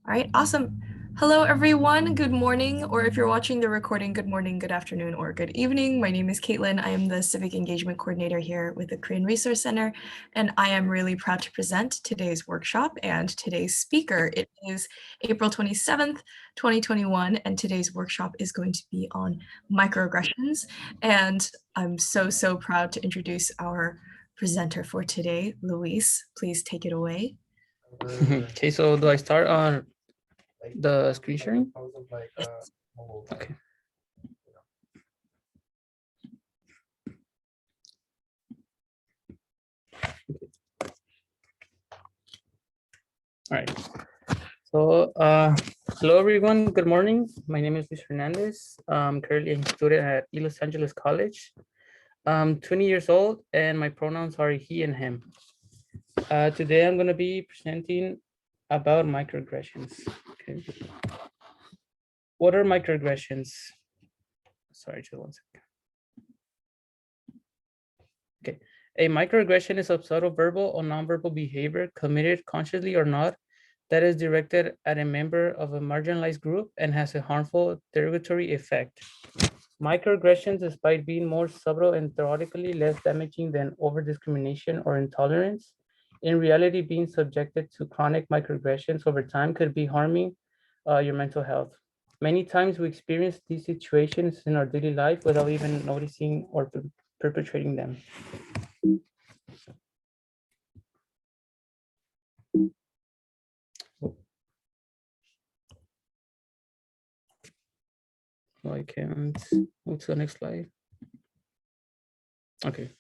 All right, awesome. Hello, everyone. Good morning, or if you're watching the recording, good morning, good afternoon, or good evening. My name is Caitlin. I am the Civic Engagement Coordinator here with the Korean Resource Center, and I am really proud to present today's workshop and today's speaker. It is April 27th, 2021, and today's workshop is going to be on microaggressions. And I'm so proud to introduce our presenter for today, Luis. Please take it away. Okay, so do I start on the screen sharing? Okay. All right. So, hello everyone. Good morning. My name is Luis Hernandez. I'm currently a student at Los Angeles College. I'm 20 years old, and my pronouns are he and him. Today, I'm going to be presenting about microaggressions. Okay. What are microaggressions? Sorry, just one second. Okay. A microaggression is a subtle verbal or nonverbal behavior committed consciously or not that is directed at a member of a marginalized group and has a harmful derogatory effect. Microaggressions, despite being more subtle and theoretically less damaging than over-discrimination or intolerance, in reality being subjected to chronic microaggressions over time could be harming your mental health. Many times we experience these situations in our daily life without even noticing or perpetrating them. I can't move to the next slide. Okay.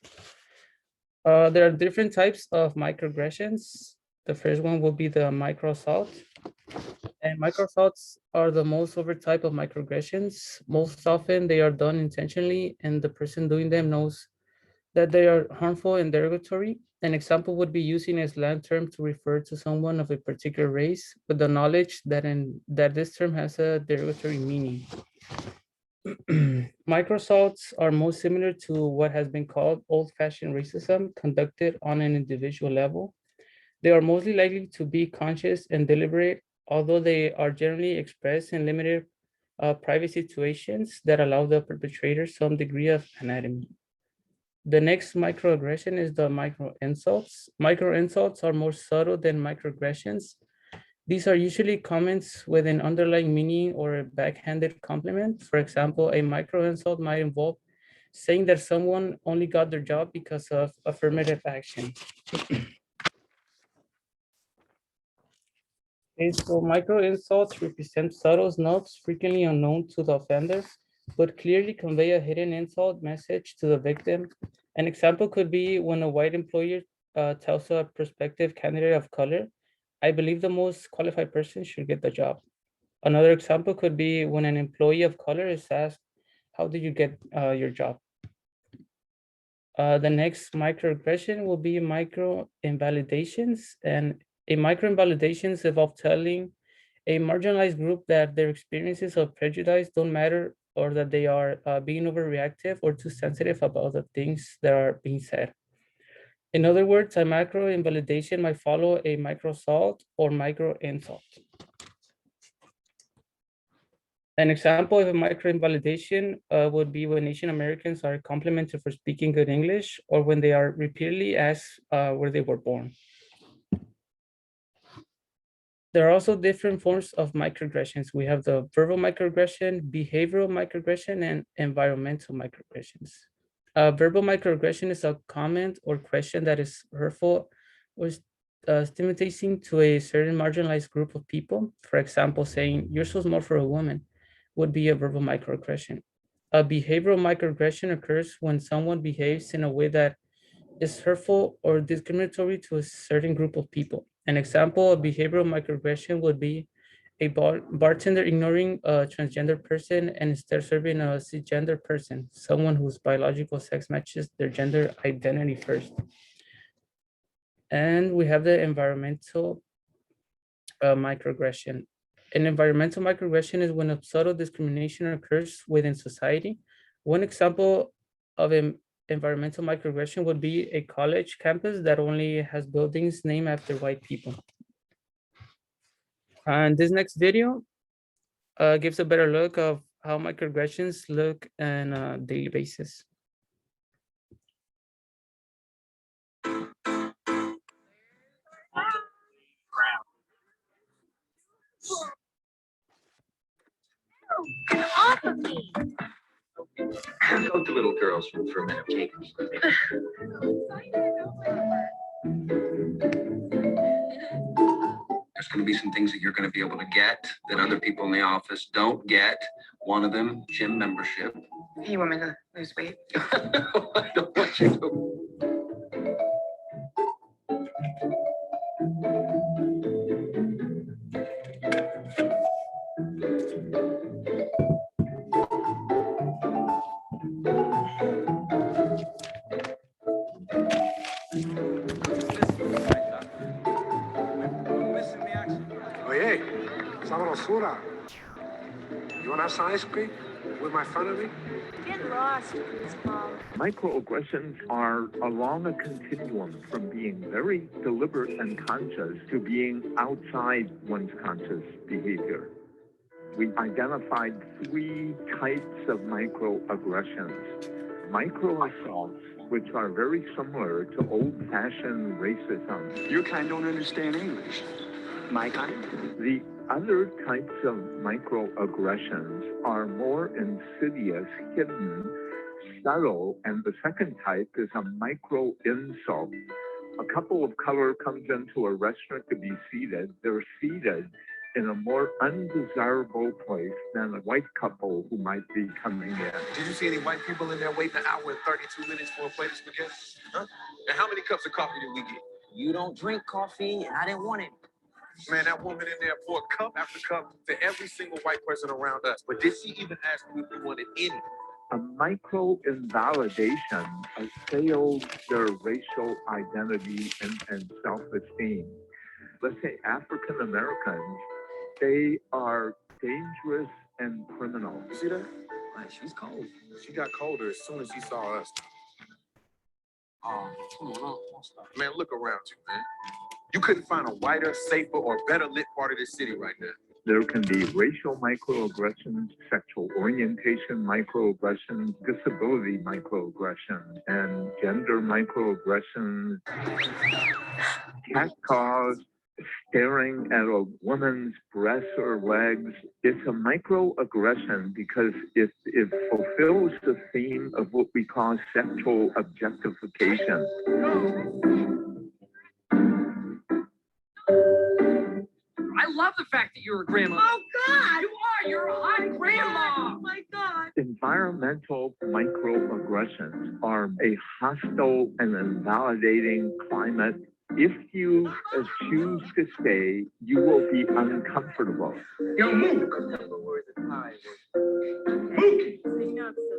There are different types of microaggressions. The first one will be the microassault. And microassaults are the most overt type of microaggressions. Most often they are done intentionally and the person doing them knows that they are harmful and derogatory. An example would be using a slang term to refer to someone of a particular race with the knowledge that this term has a derogatory meaning. Microassaults are most similar to what has been called old-fashioned racism conducted on an individual level. They are mostly likely to be conscious and deliberate, although they are generally expressed in limited private situations that allow the perpetrator some degree of anonymity. The next microaggression is the micro-insults. Micro-insults are more subtle than microaggressions. These are usually comments with an underlying meaning or a backhanded compliment. For example, a micro-insult might involve saying that someone only got their job because of affirmative action. Okay, so micro-insults represent subtle notes frequently unknown to the offender, but clearly convey a hidden insult message to the victim. An example could be when a white employer tells a prospective candidate of color, "I believe the most qualified person should get the job." Another example could be when an employee of color is asked, "How did you get your job?" The next microaggression will be micro-invalidations. And a micro-invalidations involve telling a marginalized group that their experiences of prejudice don't matter or that they are being overreactive or too sensitive about the things that are being said. In other words, a micro-invalidation might follow a micro-assault or micro-insult. An example of a micro-invalidation would be when Asian Americans are complimented for speaking good English or when they are repeatedly asked where they were born. There are also different forms of microaggressions. We have the verbal microaggression, behavioral microaggression, and environmental microaggressions. Verbal microaggression is a comment or question that is hurtful or stimulating to a certain marginalized group of people. For example, saying, "You're so small for a woman," would be a verbal microaggression. A behavioral microaggression occurs when someone behaves in a way that is hurtful or discriminatory to a certain group of people. An example of behavioral microaggression would be a bartender ignoring a transgender person and instead serving a cisgender person, someone whose biological sex matches their gender identity first. And we have the environmental microaggression. An environmental microaggression is when a subtle discrimination occurs within society. One example of an environmental microaggression would be a college campus that only has buildings named after white people. And this next video gives a better look of how microaggressions look on a daily basis. Get off of me! Go to little girls for a minute, okay? There's going to be some things that you're going to be able to get that other people in the office don't get. One of them, gym membership. You want me to lose weight? I don't want you to. Oye, sabrosura. You want to have some ice cream with my family? Get lost, Mom. Microaggressions are along a continuum from being very deliberate and conscious to being outside one's conscious behavior. We identified 3 types of microaggressions. Microassaults, which are very similar to old-fashioned racism. Your kind don't understand English. My kind? The other types of microaggressions are more insidious, hidden, subtle, and the second type is a micro insult. A couple of color comes into a restaurant to be seated. They're seated in a more undesirable place than a white couple who might be coming in. Did you see any white people in there waiting an hour and 32 minutes for a plate of spaghetti? Huh? And how many cups of coffee did we get? You don't drink coffee, and I didn't want it. Man, that woman in there poured cup after cup to every single white person around us. But did she even ask you if you wanted any? A micro-invalidation assails their racial identity and self-esteem. Let's say African Americans, they are dangerous and criminal. You see that? Right, she's cold. She got colder as soon as she saw us. Oh, come on, don't stop. Man, look around you, man. You couldn't find a whiter, safer, or better lit part of this city right now. There can be racial microaggressions, sexual orientation microaggressions, disability microaggressions, and gender microaggressions. Catcalls, staring at a woman's breasts or legs. It's a microaggression because it fulfills the theme of what we call sexual objectification. I love the fact that you're a grandma. Oh, God! You are! You're a hot grandma! Oh, my God! Environmental microaggressions are a hostile and invalidating climate. If you choose to stay, you will be uncomfortable. Yo, Mook! Mookie!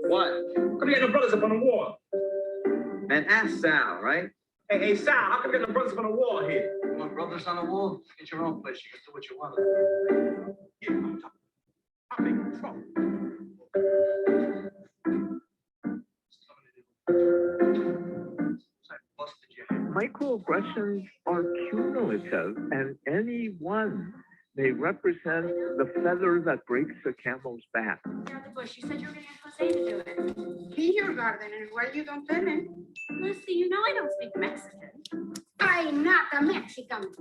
What? Come get the brothers up on the wall. Man, ask Sal, right? Hey, Sal, how come you get the brothers up on the wall here? You want brothers on the wall? Get your own place. You can do what you want. Yeah, I'm making trouble. Microaggressions are cumulative, and any one may represent the feather that breaks the camel's back. You're the bush. You said you were going to ask Jose to do it. Kindergarten, and why you don't tell me? Lucy, you know I don't speak Mexican. I'm not a Mexican.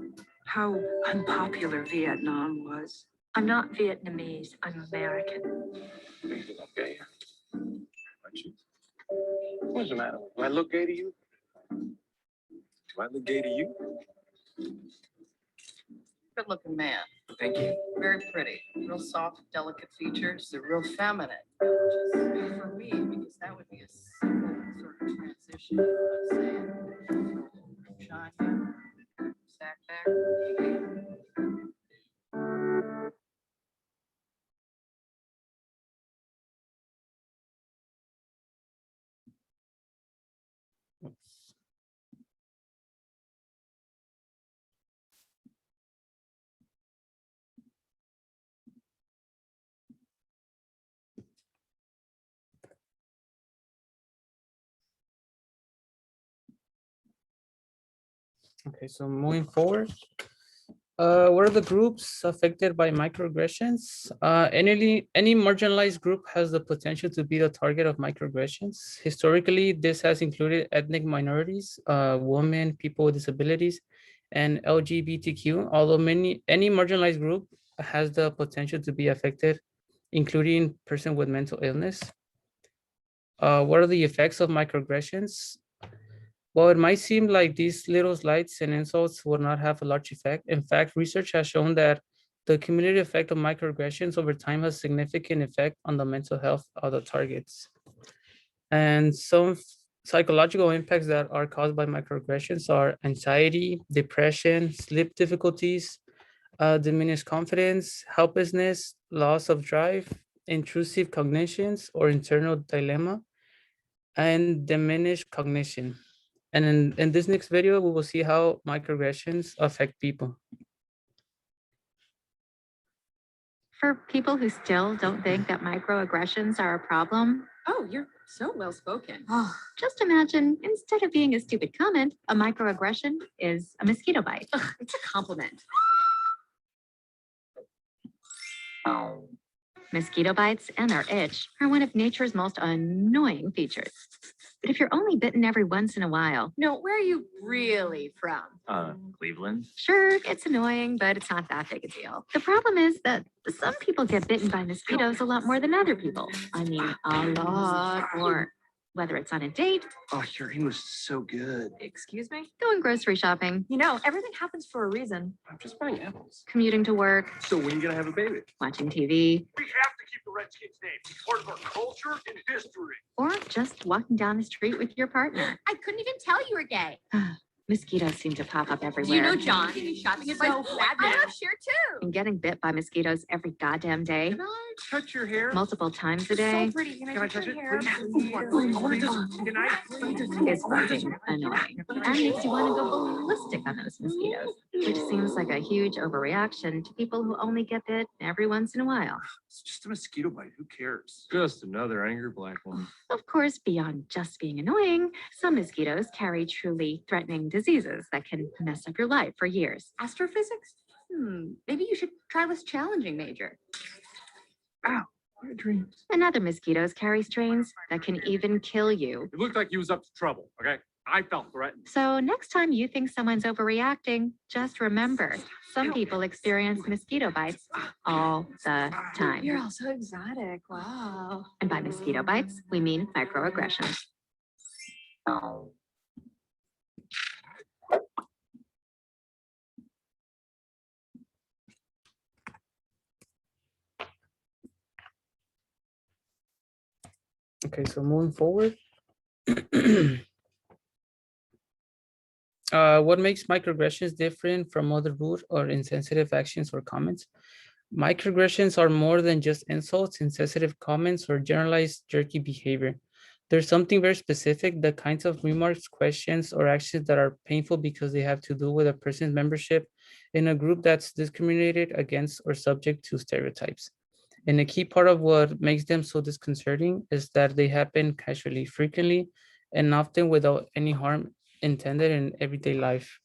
How unpopular Vietnam was. I'm not Vietnamese, I'm American. Okay. What's the matter? Do I look gay to you? Do I look gay to you? Good looking man. Thank you. Very pretty. Real soft, delicate features. They're real feminine. Which is good for me because that would be a simple sort of transition. Let's say shine here, sack back. Okay, so moving forward, What are the groups affected by microaggressions? Any marginalized group has the potential to be the target of microaggressions. Historically, this has included ethnic minorities, women, people with disabilities, and LGBTQ, although any marginalized group has the potential to be affected, including person with mental illness. What are the effects of microaggressions? Well, it might seem like these little slights and insults will not have a large effect. In fact, research has shown that the cumulative effect of microaggressions over time has significant effect on the mental health of the targets. And some psychological impacts that are caused by microaggressions are anxiety, depression, sleep difficulties, diminished confidence, helplessness, loss of drive, intrusive cognitions or internal dilemma, and diminished cognition. And in this next video, we will see how microaggressions affect people. For people who still don't think that microaggressions are a problem, Oh, you're so well spoken. just imagine instead of being a stupid comment, a microaggression is a mosquito bite. Ugh, it's a compliment. Mosquito bites and their itch are one of nature's most annoying features. But if you're only bitten every once in a while, No, where are you really from? Cleveland. sure, it's annoying, but it's not that big a deal. The problem is that some people get bitten by mosquitoes a lot more than other people. I mean, a lot more. Whether it's on a date, Oh, your English is so good. Excuse me? going grocery shopping, You know, everything happens for a reason. I'm just buying apples. commuting to work, So when are you gonna have a baby? watching TV, We have to keep the Redskins name. It's part of our culture and history. or just walking down the street with your partner. I couldn't even tell you were gay. Mosquitoes seem to pop up Do everywhere. you know John? He's shopping advice. So bad I now. have share too. And getting bit by mosquitoes every goddamn day, Can I touch your hair? multiple times a day, So pretty. Can I touch it, hair? please? Can I please? is fucking annoying. And makes you want to go ballistic on those mosquitoes, which seems like a huge overreaction to people who only get bit every once in a while. It's just a mosquito bite. Who cares? Just another angry black woman. Of course, beyond just being annoying, some mosquitoes carry truly threatening diseases that can mess up your life for years. Astrophysics? Maybe you should try less challenging, Major. My dreams. And other mosquitoes carry strains that can even kill you. It looked like he was up to trouble, okay? I felt threatened. So next time you think someone's overreacting, just remember, some people experience mosquito bites all the time. You're all so exotic. Wow. And by mosquito bites, we mean microaggressions. Okay, so moving forward. What makes microaggressions different from other rude or insensitive actions or comments? Microaggressions are more than just insults, insensitive comments, or generalized jerky behavior. There's something very specific, the kinds of remarks, questions, or actions that are painful because they have to do with a person's membership in a group that's discriminated against or subject to stereotypes. And a key part of what makes them so disconcerting is that they happen casually, frequently, and often without any harm intended in everyday life.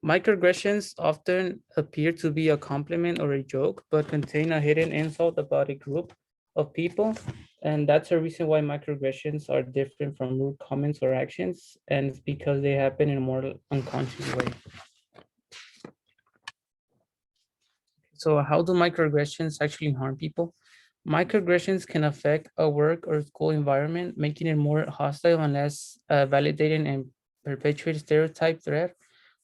Microaggressions often appear to be a compliment or a joke, but contain a hidden insult about a group of people. And that's a reason why microaggressions are different from rude comments or actions, and it's because they happen in a more unconscious way. So how do microaggressions actually harm people? Microaggressions can affect a work or school environment, making it more hostile and less validating and perpetuate stereotype threat.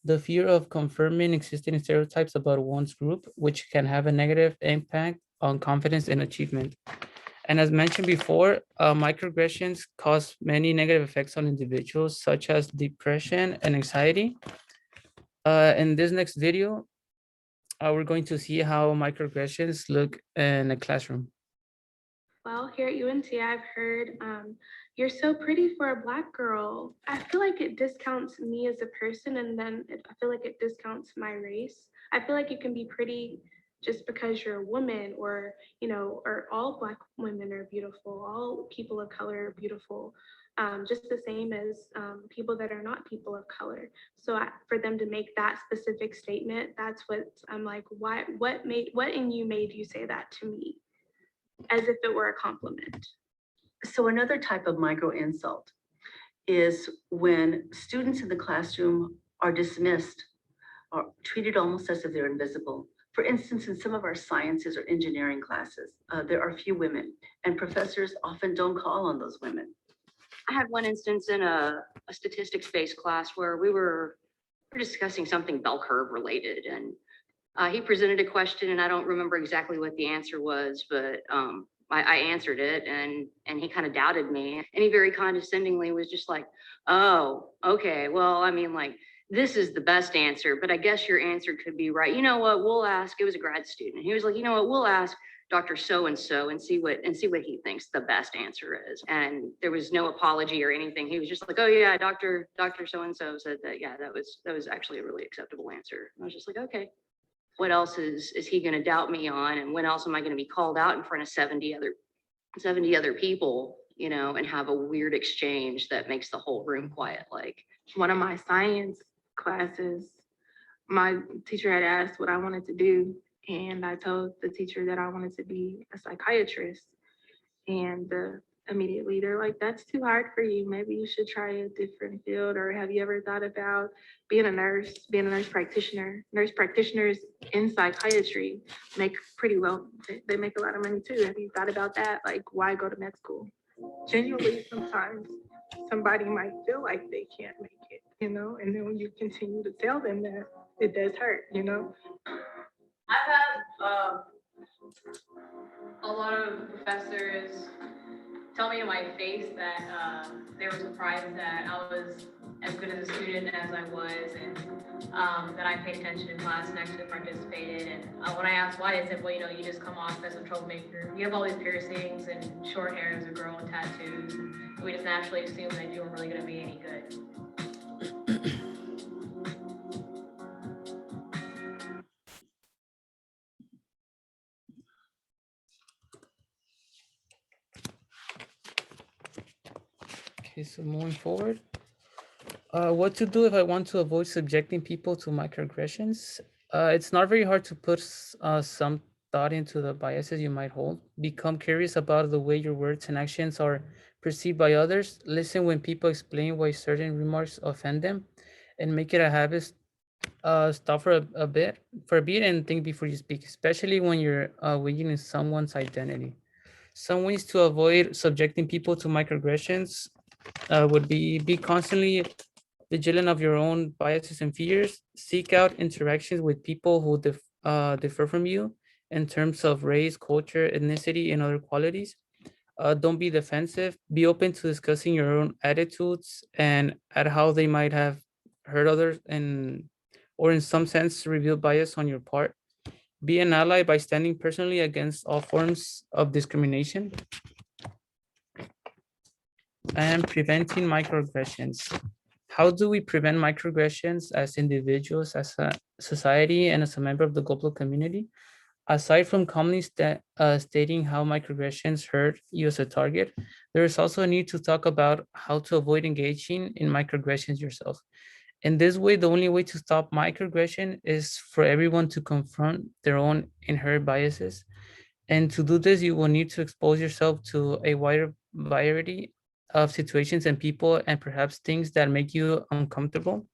The fear of confirming existing stereotypes about one's group, which can have a negative impact on confidence and achievement. And as mentioned before, microaggressions cause many negative effects on individuals, such as depression and anxiety. In this next video, we're going to see how microaggressions look in a classroom. Well, here at UNC, I've heard, you're so pretty for a Black girl. I feel like it discounts me as a person, and then I feel like it discounts my race. I feel like you can be pretty just because you're a woman, or, you know, or all Black women are beautiful, all people of color are beautiful. just the same as people that are not people of color. So for them to make that specific statement, that's what I'm like, why, what in you made you say that to me? As if it were a compliment. So another type of micro insult is when students in the classroom are dismissed or treated almost as if they're invisible. For instance, in some of our sciences or engineering classes, there are few women, and professors often don't call on those women. I had one instance in a statistics-based class where we were discussing something bell curve related, and he presented a question, and I don't remember exactly what the answer was, but I answered it, and he kind of doubted me, and he very condescendingly was just like, "Oh, okay, well, I mean, like, this is the best answer, but I guess your answer could be right. You know what? We'll ask." It was a grad student. He was like, "You know what? We'll ask Dr. So-and-so and see what he thinks the best answer is." And there was no apology or anything. He was just like, "Oh yeah, Dr. So-and-so said that. Yeah, that was actually a really acceptable answer." And I was just like, okay, what else is he going to doubt me on? And when else am I going to be called out in front of 70 other people, you know, and have a weird exchange that makes the whole room quiet? Like, one of my science classes, my teacher had asked what I wanted to do, and I told the teacher that I wanted to be a psychiatrist. And immediately they're like, "That's too hard for you. Maybe you should try a different field. Or have you ever thought about being a nurse practitioner?" Nurse practitioners in psychiatry make pretty well, they make a lot of money too. Have you thought about that? Like, why go to med school? Genuinely, sometimes somebody might feel like they can't make it, you know, and then when you continue to tell them that, it does hurt, you know. I've had a lot of professors tell me to my face that they were surprised that I was as good as a student as I was, and that I paid attention in class and actually participated. And when I asked why, they said, "Well, you know, you just come off as a troublemaker. You have all these piercings and short hair as a girl and tattoos. And we just naturally assumed that you weren't really going to be any good." Okay, so moving forward, what to do if I want to avoid subjecting people to microaggressions? It's not very hard to put some thought into the biases you might hold. Become curious about the way your words and actions are perceived by others. Listen when people explain why certain remarks offend them, and make it a habit. Stop for a bit and think before you speak, especially when you're weighing in someone's identity. Some ways to avoid subjecting people to microaggressions would be constantly vigilant of your own biases and fears. Seek out interactions with people who differ from you in terms of race, culture, ethnicity, and other qualities. Don't be defensive. Be open to discussing your own attitudes and at how they might have hurt others, and or in some sense reveal bias on your part. Be an ally by standing personally against all forms of discrimination. And preventing microaggressions. How do we prevent microaggressions as individuals, as a society, and as a member of the global community? Aside from calmly stating how microaggressions hurt you as a target, there is also a need to talk about how to avoid engaging in microaggressions yourself. In this way, the only way to stop microaggression is for everyone to confront their own inherent biases. And to do this, you will need to expose yourself to a wider variety of situations and people, and perhaps things that make you uncomfortable.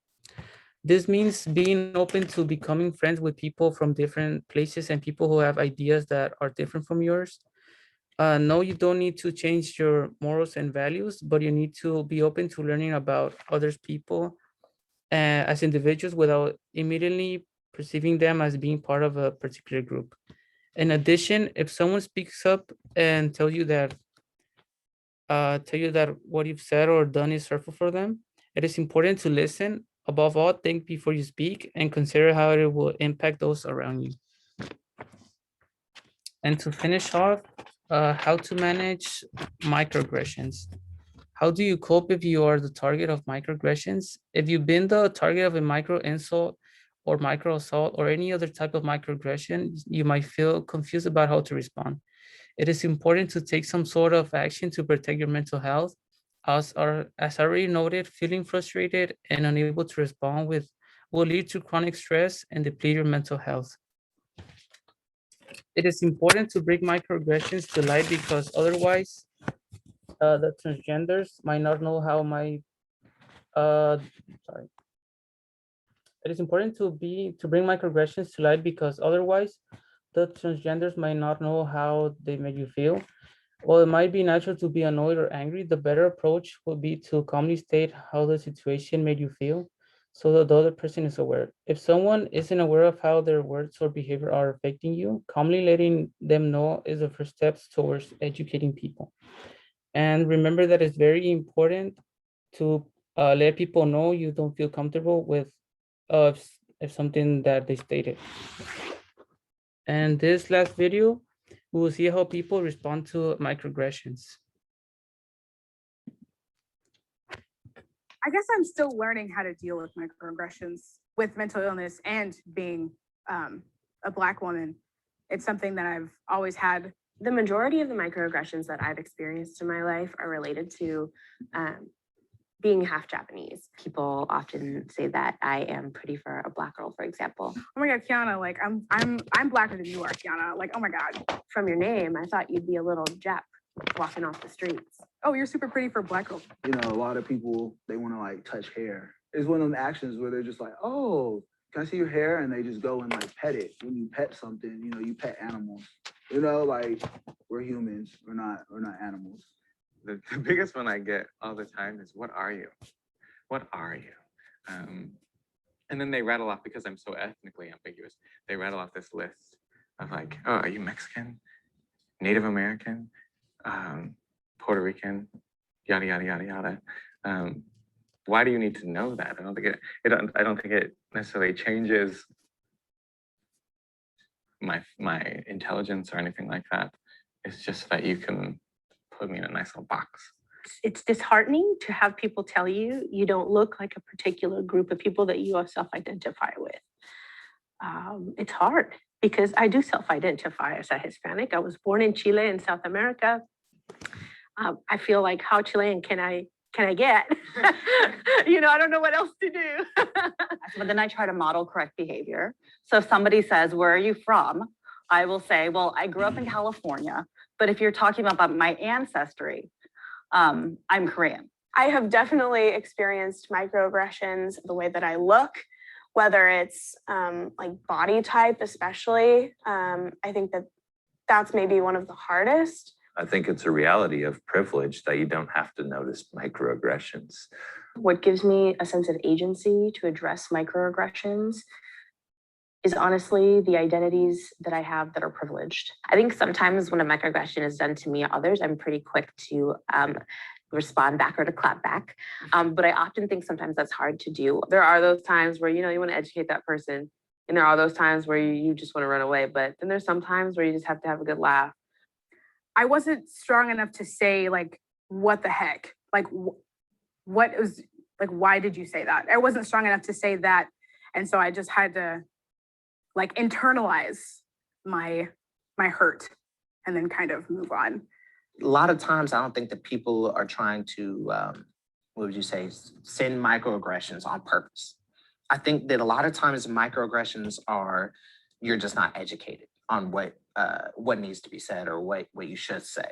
This means being open to becoming friends with people from different places and people who have ideas that are different from yours. No, you don't need to change your morals and values, but you need to be open to learning about others people as individuals without immediately perceiving them as being part of a particular group. In addition, if someone speaks up and tell you that what you've said or done is hurtful for them, it is important to listen. Above all, think before you speak and consider how it will impact those around you. And to finish off, how to manage microaggressions. How do you cope if you are the target of microaggressions? If you've been the target of a micro insult or micro assault or any other type of microaggression, you might feel confused about how to respond. It is important to take some sort of action to protect your mental health As already noted, feeling frustrated and unable to respond will lead to chronic stress and deplete your mental health. It is important to bring microaggressions to light because otherwise, the transgenders might not know how It is important to bring microaggressions to light because otherwise, the transgenders might not know how they make you feel. While it might be natural to be annoyed or angry, the better approach would be to calmly state how the situation made you feel so that the other person is aware. If someone isn't aware of how their words or behavior are affecting you, calmly letting them know is the first steps towards educating people. And remember that it's very important to let people know you don't feel comfortable with if something that they stated. And this last video, we will see how people respond to microaggressions. I guess I'm still learning how to deal with microaggressions with mental illness and being a Black woman. It's something that I've always had. The majority of the microaggressions that I've experienced in my life are related to being half Japanese. People often say that I am pretty for a Black girl, for example. Oh my God, Kiana, like I'm Blacker than you are, Kiana. Like, oh my God. From your name, I thought you'd be a little Jap walking off the streets. Oh, you're super pretty for a Black girl. You know, a lot of people, they want to like touch hair. It's one of them actions where they're just like, oh, can I see your hair? And they just go and like pet it. When you pet something, you know, you pet animals. You know, like we're humans, we're not animals. The biggest one I get all the time is, what are you? What are you? And then they rattle off, because I'm so ethnically ambiguous, they rattle off this list of like, oh, are you Mexican, Native American, Puerto Rican, yada, yada, yada, yada. Why do you need to know that? I don't think it necessarily changes my intelligence or anything like that. It's just that you can put me in a nice little box. It's disheartening to have people tell you you don't look like a particular group of people that you self-identify with. It's hard because I do self-identify as a Hispanic. I was born in Chile in South America. I feel like, how Chilean can I get? You know, I don't know what else to do. But then I try to model correct behavior. So if somebody says, where are you from? I will say, well, I grew up in California, but if you're talking about my ancestry, I'm Korean. I have definitely experienced microaggressions the way that I look, whether it's like body type, especially. I think that's maybe one of the hardest. I think it's a reality of privilege that you don't have to notice microaggressions. What gives me a sense of agency to address microaggressions is honestly the identities that I have that are privileged. I think sometimes when a microaggression is done to me or others, I'm pretty quick to respond back or to clap back. But I often think sometimes that's hard to do. There are those times where, you know, you want to educate that person. And there are those times where you just want to run away. But then there's some times where you just have to have a good laugh. I wasn't strong enough to say like, what the heck? Like, what is, like, why did you say that? I wasn't strong enough to say that. And so I just had to like internalize my hurt and then kind of move on. A lot of times, I don't think that people are trying to, what would you say, send microaggressions on purpose. I think that a lot of times microaggressions are, you're just not educated on what needs to be said or what you should say.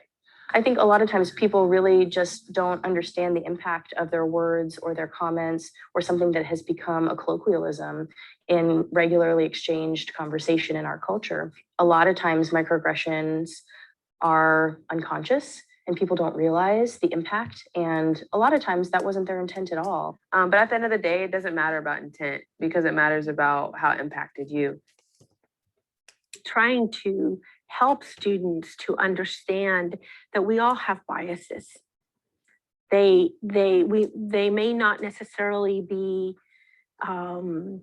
I think a lot of times people really just don't understand the impact of their words or their comments or something that has become a colloquialism in regularly exchanged conversation in our culture. A lot of times microaggressions are unconscious and people don't realize the impact. And a lot of times that wasn't their intent at all. But at the end of the day, it doesn't matter about intent because it matters about how it impacted you. Trying to help students to understand that we all have biases. They may not necessarily be, you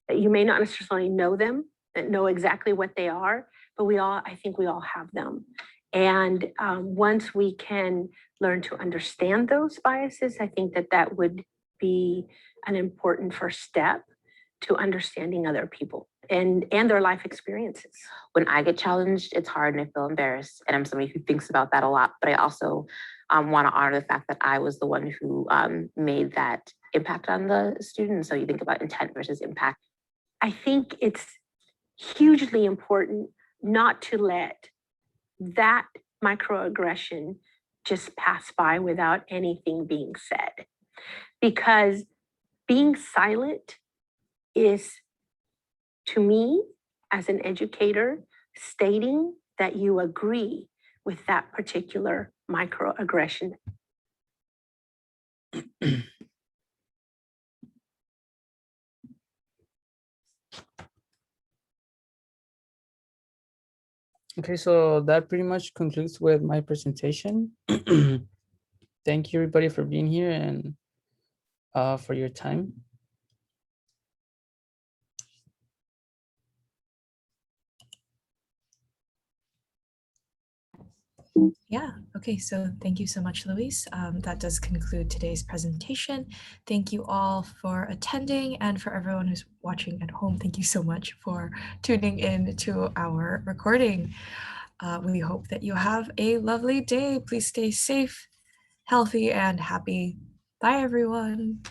may not necessarily know them, that know exactly what they are, but I think we all have them. And once we can learn to understand those biases, I think that would be an important first step to understanding other people and their life experiences. When I get challenged, it's hard and I feel embarrassed. And I'm somebody who thinks about that a lot, but I also want to honor the fact that I was the one who made that impact on the student. So you think about intent versus impact. I think it's hugely important not to let that microaggression just pass by without anything being said. Because being silent is, to me, as an educator, stating that you agree with that particular microaggression. Okay, so that pretty much concludes with my presentation. Thank you everybody for being here and for your time. Yeah, okay, so thank you so much, Luis. That does conclude today's presentation. Thank you all for attending, and for everyone who's watching at home, thank you so much for tuning in to our recording. We hope that you have a lovely day. Please stay safe, healthy, and happy. Bye, everyone.